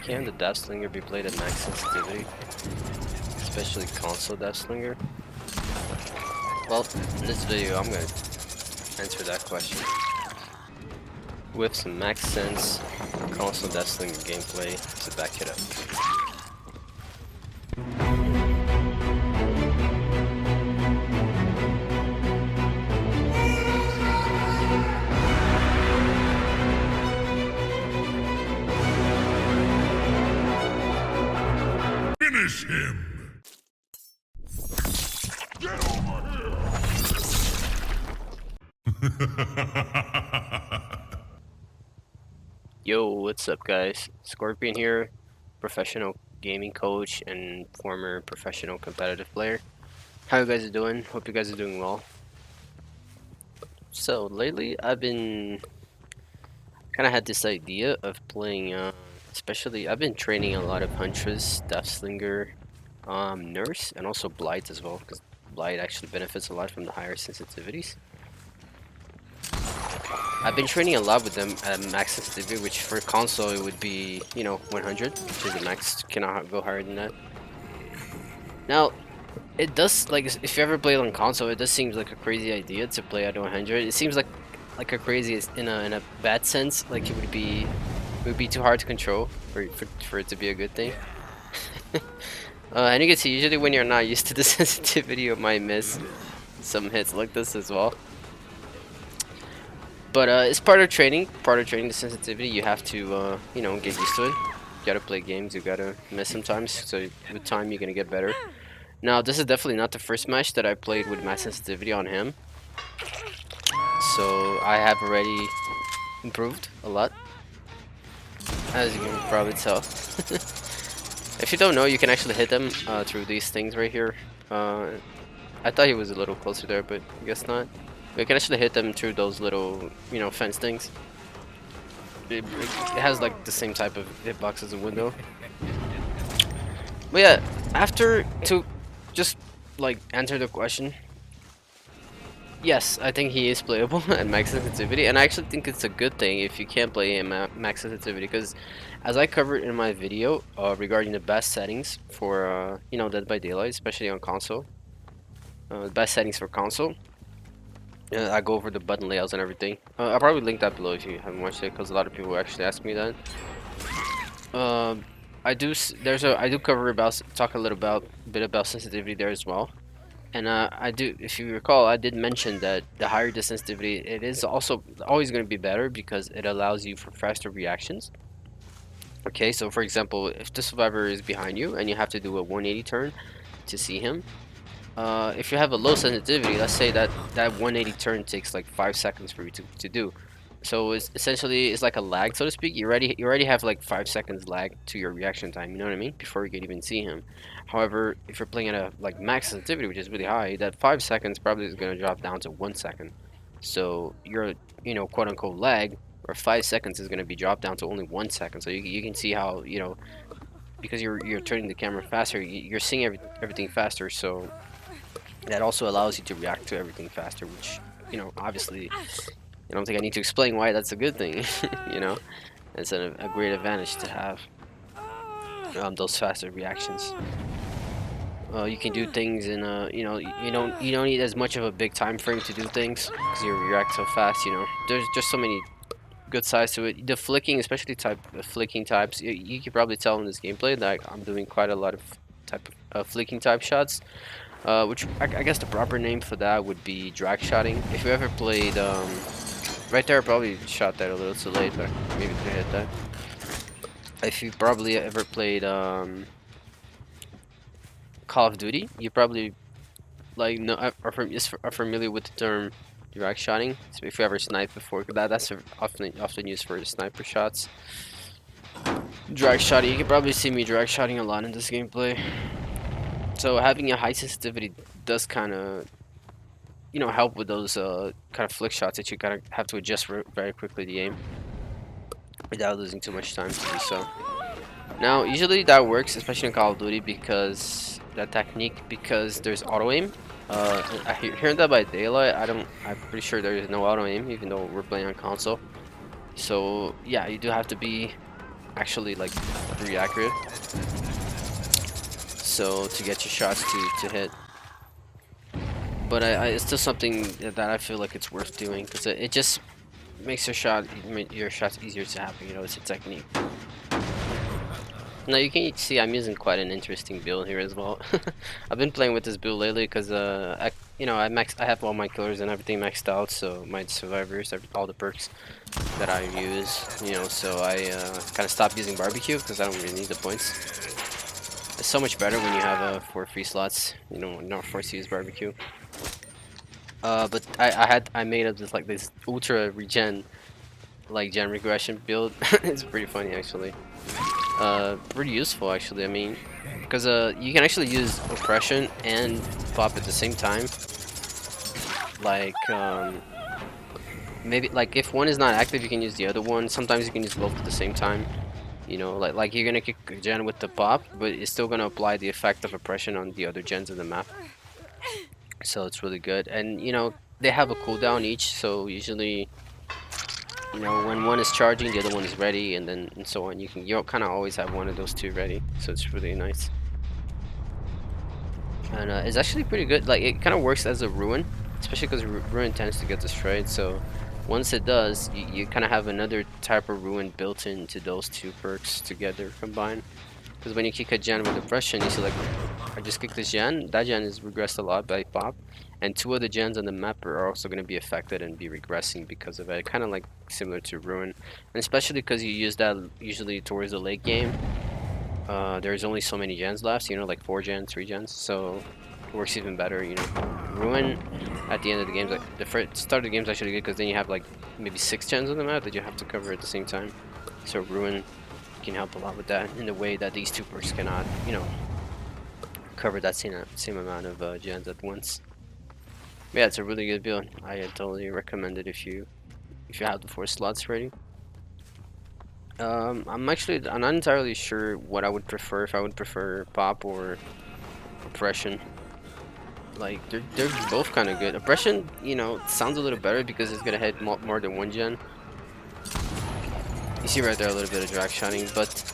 Can the Deathslinger be played at max sensitivity? Especially console Deathslinger? Well, in this video I'm going to answer that question with some max sense console Deathslinger gameplay to back it up. Finish him! Get over here! Yo, what's up guys? Scorpion here, professional gaming coach and former professional competitive player. How you guys are doing? Hope you guys are doing well. So lately I've been kind of had this idea of playing, especially I've been training a lot of Huntress, Deathslinger, Nurse, and also Blight as well, because Blight actually benefits a lot from the higher sensitivities. I've been training a lot with them at max sensitivity, which for console it would be, 100, which is the max, cannot go higher than that. Now, it does, like, if you ever played on console, it does seem like a crazy idea to play at 100. It seems like a crazy in a bad sense, like it would be too hard to control for it to be a good thing. And you can see usually when you're not used to the sensitivity, you might miss some hits like this as well. But it's part of training the sensitivity. You have to get used to it. You gotta play games, you gotta miss sometimes, so with time you're gonna get better. Now this is definitely not the first match that I played with max sensitivity on him, so I have already improved a lot, as you can probably tell. If you don't know, you can actually hit them through these things right here. I thought he was a little closer there, but I guess not. We can actually hit them through those little, fence things. It has like the same type of hitbox as a window. But yeah, to just like answer the question, yes, I think he is playable at max sensitivity, and I actually think it's a good thing if you can't play him at max sensitivity, because as I covered in my video regarding the best settings for Dead by Daylight, especially on console, best settings for console. I go over the button layouts and everything. I'll probably link that below if you haven't watched it, because a lot of people actually ask me that. I do talk a little bit about sensitivity there as well, and if you recall, I did mention that the higher the sensitivity, it is also always going to be better because it allows you for faster reactions. Okay, so for example, if the survivor is behind you and you have to do a 180 turn to see him. If you have a low sensitivity, let's say that 180 turn takes like 5 seconds for you to do. So it's essentially like a lag, so to speak. You already have like 5 seconds lag to your reaction time, you know what I mean? Before you can even see him. However, if you're playing at a like max sensitivity, which is really high, that 5 seconds probably is going to drop down to 1 second. So your quote unquote lag, or 5 seconds, is going to be dropped down to only 1 second. So you can see how, because you're turning the camera faster, you're seeing everything faster. So that also allows you to react to everything faster, which, obviously, I don't think I need to explain why that's a good thing. It's a great advantage to have those faster reactions. You can do things in you don't need as much of a big time frame to do things, because you react so fast. There's just so many good sides to it. The flicking, especially flicking types, you can probably tell in this gameplay that I'm doing quite a lot of flicking type shots. Which I guess the proper name for that would be drag shotting. If you ever played, right there, I probably shot that a little too late, but maybe could hit that. If you probably ever played Call of Duty, you probably are familiar with the term drag shotting. So if you ever sniped before, that's often used for sniper shots. Drag shotting, you can probably see me drag shotting a lot in this gameplay. So having a high sensitivity does kind of, help with those kind of flick shots that you kind of have to adjust very quickly to aim without losing too much time to do so. Now, usually that works, especially in Call of Duty, because there's auto aim. Here in Dead by Daylight, I'm pretty sure there is no auto aim, even though we're playing on console. So yeah, you do have to be actually like pretty accurate. So to get your shots to hit. But it's still something that I feel like it's worth doing because it just makes your shots easier to happen. You know, it's a technique. Now you can see I'm using quite an interesting build here as well. I've been playing with this build lately because I have all my killers and everything maxed out, so my survivors, all the perks that I use, you know. So I kind of stopped using barbecue because I don't really need the points. It's so much better when you have 4 free slots, you know, not forced to use barbecue. But I made up this ultra regen like gen regression build. It's pretty funny actually. Pretty useful actually. I mean, because you can actually use oppression and pop at the same time. Like maybe like if one is not active, you can use the other one. Sometimes you can use both at the same time. You know, like you're gonna kick a gen with the pop, but it's still gonna apply the effect of oppression on the other gens of the map. So it's really good, and you know they have a cooldown each. So usually, you know, when one is charging, the other one is ready, and then and so on. You kind of always have one of those two ready, so it's really nice. And it's actually pretty good. Like it kind of works as a ruin, especially because ruin tends to get destroyed. So once it does, you kind of have another type of ruin built into those two perks together combined. Because when you kick a gen with oppression, you see like I just kicked this gen. That gen is regressed a lot by pop, and 2 other gens on the map are also going to be affected and be regressing because of it. Kind of like similar to ruin, and especially because you use that usually towards the late game. There's only so many gens left, you know, like 4 gens, 3 gens, so it works even better, you know. Ruin at the end of the game, like the first start of the game is actually good because then you have like maybe 6 gens on the map that you have to cover at the same time. So ruin can help a lot with that in the way that these two perks cannot, you know, cover that same amount of gens at once. But yeah, it's a really good build. I totally recommend it if you have the 4 slots ready. I'm not entirely sure what I would prefer, if I would prefer pop or oppression. Like they're both kind of good. Oppression, you know, sounds a little better because it's gonna hit more than 1 gen. You see right there a little bit of drag shotting, but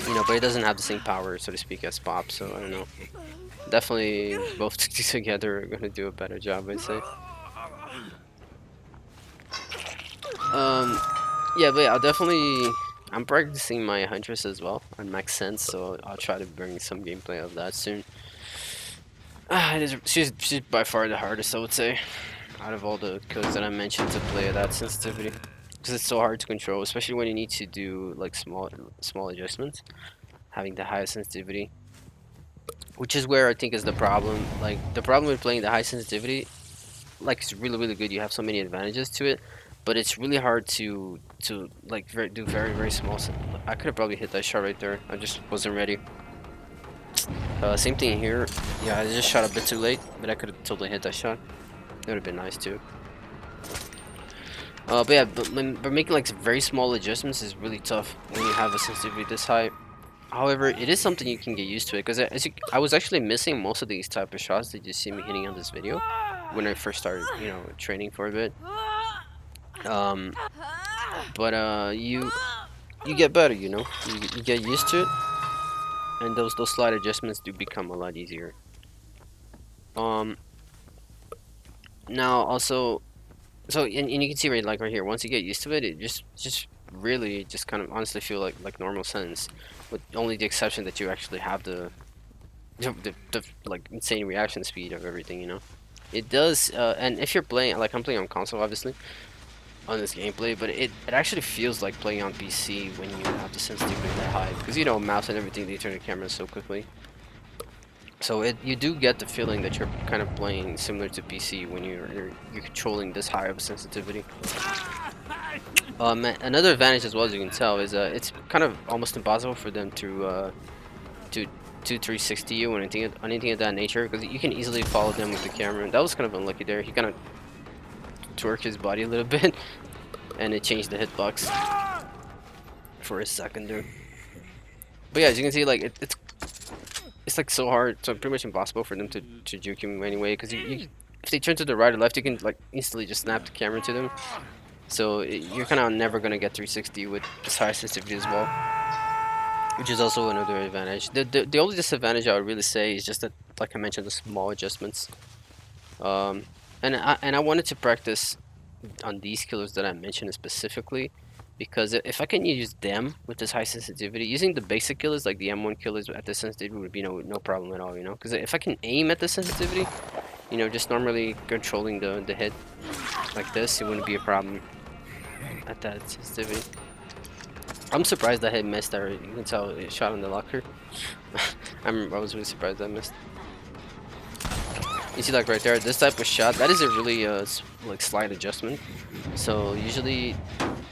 you know, but it doesn't have the same power, so to speak, as pop. So I don't know. Definitely both together are gonna do a better job, I'd say. Yeah, but yeah, I'm practicing my Huntress as well on max SENS, so I'll try to bring some gameplay of that soon. She's by far the hardest, I would say, out of all the codes that I mentioned to play at that sensitivity, because it's so hard to control, especially when you need to do like small adjustments, having the highest sensitivity, which is where I think is the problem. Like the problem with playing the high sensitivity, like it's really good. You have so many advantages to it, but it's really hard to like do very small. I could have probably hit that shot right there. I just wasn't ready. Same thing here. Yeah, I just shot a bit too late, but I could have totally hit that shot. It would have been nice too. But yeah, but making like very small adjustments is really tough when you have a sensitivity this high. However, it is something you can get used to it, because I was actually missing most of these type of shots that you see me hitting on this video when I first started, you know, training for a bit. But you get better, you know, you get used to it, and those slight adjustments do become a lot easier. Now also, so and you can see right here, once you get used to it, it just really just kind of honestly feel like normal SENS, with only the exception that you actually have the like insane reaction speed of everything, you know. It does, and if you're playing, like I'm playing on console obviously on this gameplay, but it actually feels like playing on PC when you have the sensitivity that high, because you know, mouse and everything, they turn the camera so quickly. So you do get the feeling that you're kind of playing similar to PC when you're controlling this high of a sensitivity. Another advantage as well, as you can tell, is it's kind of almost impossible for them to 360 you or anything of that nature, because you can easily follow them with the camera. That was kind of unlucky there. He kind of twerked his body a little bit, and it changed the hitbox for a second there. But yeah, as you can see, like it's like so hard, so pretty much impossible for them to juke you anyway, because if they turn to the right or left, you can like instantly just snap the camera to them. So you're kind of never gonna get 360 with this high sensitivity as well, which is also another advantage. The only disadvantage I would really say is just that, like I mentioned, the small adjustments. Um, and I wanted to practice on these killers that I mentioned specifically, because if I can use them with this high sensitivity, using the basic killers like the M1 killers at this sensitivity would be no problem at all, you know. Because if I can aim at the sensitivity, you know, just normally controlling the hit like this, it wouldn't be a problem at that sensitivity. I'm surprised that hit missed. You can tell it shot on the locker. I was really surprised I missed. You see, like right there, this type of shot, that is a really like slight adjustment. So usually,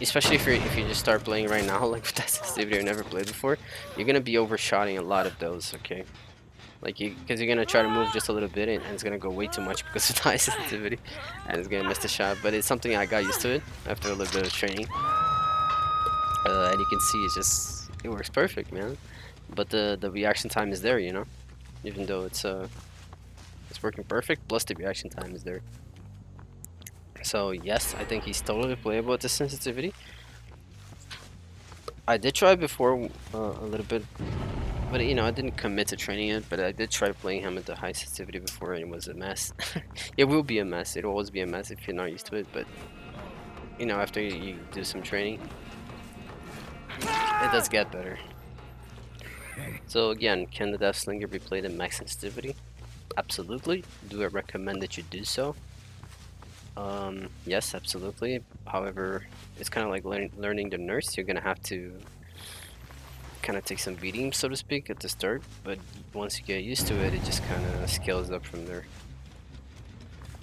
especially if you just start playing right now, like with that sensitivity you've never played before, you're gonna be overshotting a lot of those. Okay, like because you're gonna try to move just a little bit and it's gonna go way too much because of the high sensitivity, and it's gonna miss the shot. But it's something I got used to it after a little bit of training, and you can see it works perfect, man. But the reaction time is there, you know, even though it's working perfect. Plus the reaction time is there. So yes, I think he's totally playable at the sensitivity. I did try before a little bit, but you know I didn't commit to training it. But I did try playing him at the high sensitivity before, and it was a mess. It will be a mess. It'll always be a mess if you're not used to it. But you know, after you do some training, it does get better. So again, can the Deathslinger be played at max sensitivity? Absolutely. Do I recommend that you do so? Yes, absolutely. However, it's kind of like learning the nurse. You're gonna have to kind of take some beating, so to speak, at the start. But once you get used to it, it just kind of scales up from there,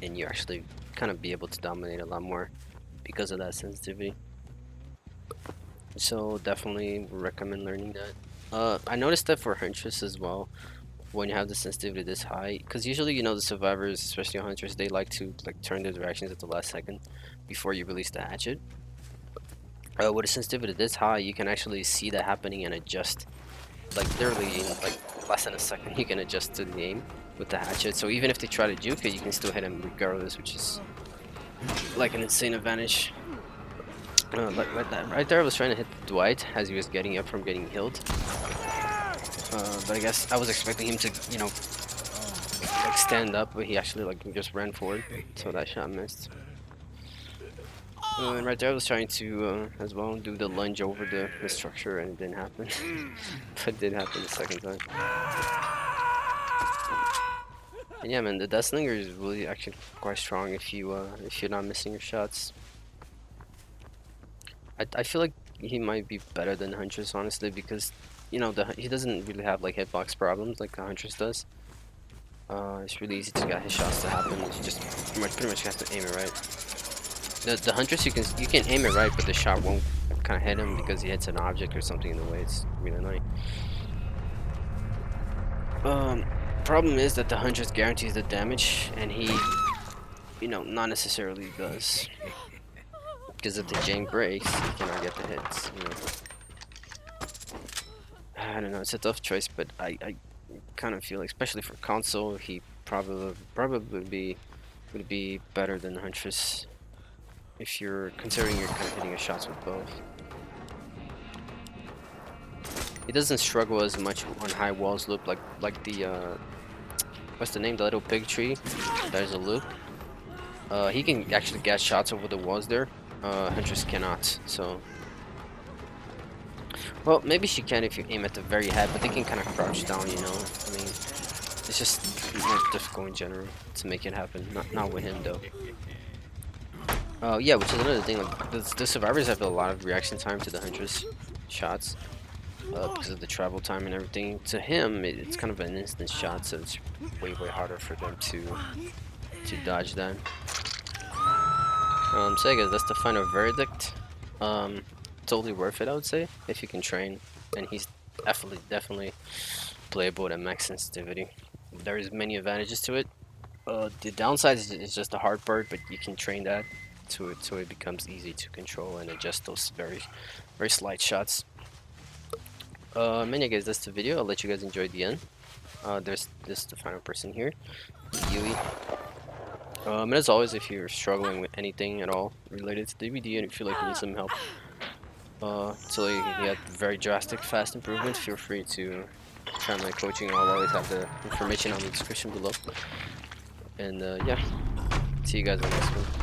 and you actually kind of be able to dominate a lot more because of that sensitivity. So definitely recommend learning that. I noticed that for hunters as well, when you have the sensitivity this high, because usually you know the survivors, especially hunters, they like to like turn their directions at the last second before you release the hatchet. With a sensitivity this high, you can actually see that happening and adjust, like literally in like less than a second. You can adjust to the aim with the hatchet. So even if they try to juke it, you can still hit him regardless, which is like an insane advantage. Like that right there, I was trying to hit Dwight as he was getting up from getting healed. But I guess I was expecting him to, you know, like stand up, but he actually like just ran forward, so that shot missed. And right there, I was trying to as well do the lunge over the structure, and it didn't happen. But it did happen the second time. And yeah, man, the Deathslinger is really actually quite strong if you're not missing your shots. I feel like he might be better than Huntress, honestly, because you know he doesn't really have like hitbox problems like the Huntress does. It's really easy to get his shots to happen. You just pretty much have to aim it right. The Huntress, you can aim it right, but the shot won't kind of hit him because he hits an object or something in the way. It's really annoying. Problem is that the Huntress guarantees the damage, and he, you know, not necessarily does. Because if the chain breaks, he cannot get the hits. You know. I don't know. It's a tough choice, but I kind of feel like, especially for console, he probably would be better than the Huntress if you're considering you're kind of hitting your shots with both. He doesn't struggle as much on high walls loop like the what's the name? The little big tree. There's a loop. He can actually get shots over the walls there. Huntress cannot. So, well, maybe she can if you aim at the very head, but they can kind of crouch down. You know, I mean, it's just more difficult in general to make it happen. Not with him though. Yeah, which is another thing. Like the survivors have a lot of reaction time to the Huntress shots. Because of the travel time and everything. To him, it's kind of an instant shot, so it's way harder for them to dodge that. So I guess that's the final verdict. Totally worth it, I would say, if you can train, and he's definitely playable at max sensitivity. There's many advantages to it. The downside is just the hard part, but you can train that so it becomes easy to control and adjust those very slight shots. Many guys, that's the video. I'll let you guys enjoy the end. There's the final person here, Yui. And as always, if you're struggling with anything at all related to DVD and you feel like you need some help, so you get very drastic, fast improvements, feel free to try my coaching. I'll always have the information on the description below. And yeah, see you guys on the next one.